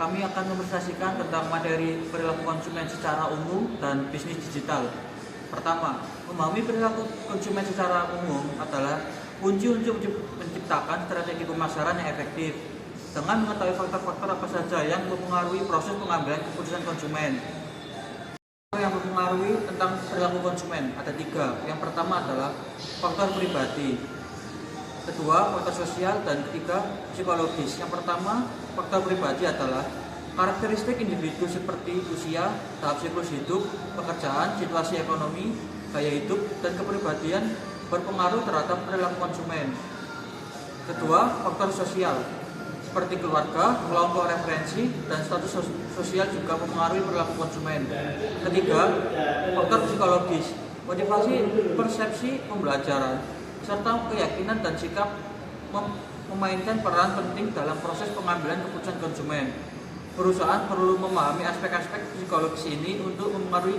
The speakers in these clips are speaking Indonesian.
kami akan mempresentasikan tentang materi perilaku konsumen secara umum dan bisnis digital. Pertama, memahami perilaku konsumen secara umum adalah kunci untuk menciptakan strategi pemasaran yang efektif dengan mengetahui faktor-faktor apa saja yang mempengaruhi proses pengambilan keputusan konsumen. Yang mempengaruhi tentang perilaku konsumen ada 3. Yang pertama adalah faktor pribadi, kedua faktor sosial, dan ketiga psikologis. Yang pertama, faktor pribadi adalah karakteristik individu seperti usia, tahap siklus hidup, pekerjaan, situasi ekonomi, gaya hidup, dan kepribadian berpengaruh terhadap perilaku konsumen. Kedua, faktor sosial seperti keluarga, kelompok referensi, dan status sosial juga mempengaruhi perilaku konsumen. Ketiga, faktor psikologis, motivasi, persepsi pembelajaran, serta keyakinan dan sikap memainkan peran penting dalam proses pengambilan keputusan konsumen. Perusahaan perlu memahami aspek-aspek psikologis ini untuk mempengaruhi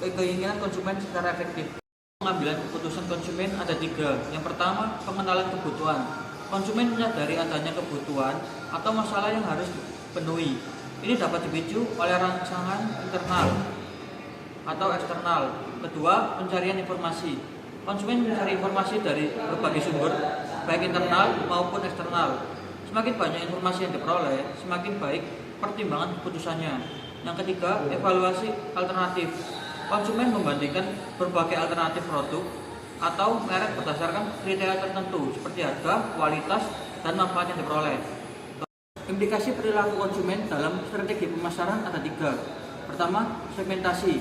keinginan konsumen secara efektif. Pengambilan keputusan konsumen ada 3. Yang pertama, pengenalan kebutuhan. Konsumen menyadari adanya kebutuhan atau masalah yang harus dipenuhi. Ini dapat dipicu oleh rangsangan internal atau eksternal. Kedua, pencarian informasi. Konsumen mencari informasi dari berbagai sumber, baik internal maupun eksternal. Semakin banyak informasi yang diperoleh, semakin baik pertimbangan keputusannya. Yang ketiga, evaluasi alternatif. Konsumen membandingkan berbagai alternatif produk atau merek berdasarkan kriteria tertentu seperti harga, kualitas, dan manfaat yang diperoleh. Implikasi perilaku konsumen dalam strategi pemasaran ada 3. Pertama, segmentasi.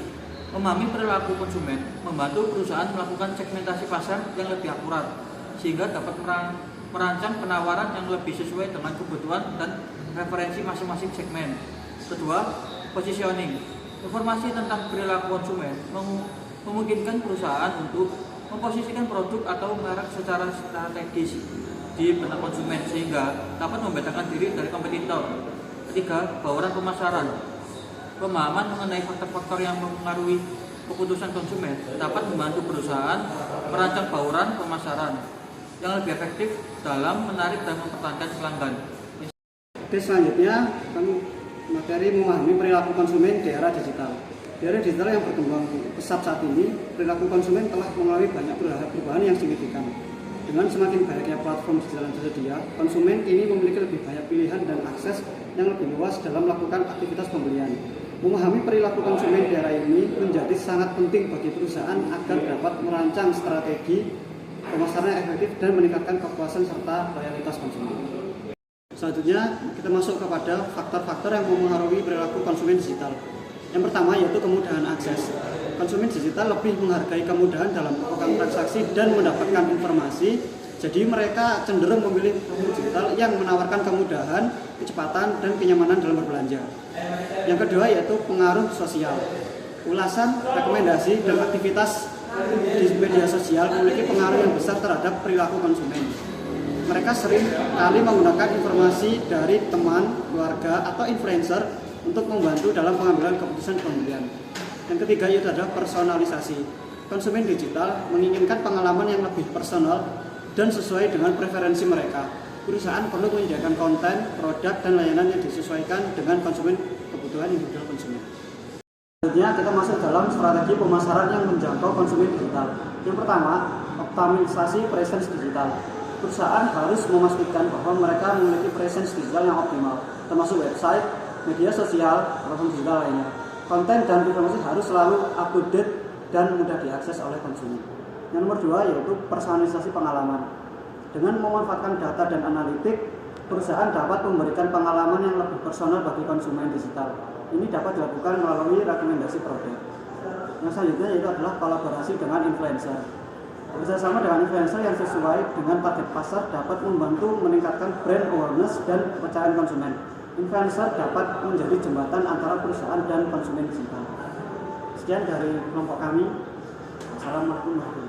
Memahami perilaku konsumen membantu perusahaan melakukan segmentasi pasar yang lebih akurat sehingga dapat merancang penawaran yang lebih sesuai dengan kebutuhan dan referensi masing-masing segmen. Kedua, positioning. Informasi tentang perilaku konsumen memungkinkan perusahaan untuk memposisikan produk atau merek secara strategis di benak konsumen sehingga dapat membedakan diri dari kompetitor. Ketiga, bauran pemasaran. Pemahaman mengenai faktor-faktor yang mempengaruhi keputusan konsumen dapat membantu perusahaan merancang bauran pemasaran yang lebih efektif dalam menarik dan mempertahankan pelanggan. Oke, selanjutnya materi memahami perilaku konsumen di era digital. Di era digital yang berkembang pesat saat ini, perilaku konsumen telah mengalami banyak perubahan yang signifikan. Dengan semakin banyaknya platform digital yang tersedia, konsumen kini memiliki lebih banyak pilihan dan akses yang lebih luas dalam melakukan aktivitas pembelian. Memahami perilaku konsumen di era ini menjadi sangat penting bagi perusahaan agar dapat merancang strategi pemasaran yang efektif dan meningkatkan kepuasan serta loyalitas konsumen. Selanjutnya, kita masuk kepada faktor-faktor yang mempengaruhi perilaku konsumen digital. Yang pertama yaitu kemudahan akses. Konsumen digital lebih menghargai kemudahan dalam melakukan transaksi dan mendapatkan informasi. Jadi mereka cenderung memilih platform digital yang menawarkan kemudahan, kecepatan, dan kenyamanan dalam berbelanja. Yang kedua yaitu pengaruh sosial. Ulasan, rekomendasi, dan aktivitas di media sosial memiliki pengaruh yang besar terhadap perilaku konsumen. Mereka sering kali menggunakan informasi dari teman, keluarga, atau influencer untuk membantu dalam pengambilan keputusan pembelian. Yang ketiga yaitu adalah personalisasi. Konsumen digital menginginkan pengalaman yang lebih personal dan sesuai dengan preferensi mereka. Perusahaan perlu menyediakan konten, produk, dan layanan yang disesuaikan dengan kebutuhan individual konsumen. Selanjutnya kita masuk dalam strategi pemasaran yang menjangkau konsumen digital. Yang pertama, optimalisasi presence digital. Perusahaan harus memastikan bahwa mereka memiliki presence digital yang optimal, termasuk website, media sosial, platform digital lainnya. Konten dan informasi harus selalu up-to-date dan mudah diakses oleh konsumen. Yang nomor 2 yaitu personalisasi pengalaman. Dengan memanfaatkan data dan analitik, perusahaan dapat memberikan pengalaman yang lebih personal bagi konsumen digital. Ini dapat dilakukan melalui rekomendasi produk. Yang selanjutnya yaitu adalah kolaborasi dengan influencer. Bekerjasama dengan influencer yang sesuai dengan target pasar dapat membantu meningkatkan brand awareness dan kepercayaan konsumen. Influencer dapat menjadi jembatan antara perusahaan dan konsumen digital. Sekian dari kelompok kami. Assalamualaikum warahmatullahi wabarakatuh.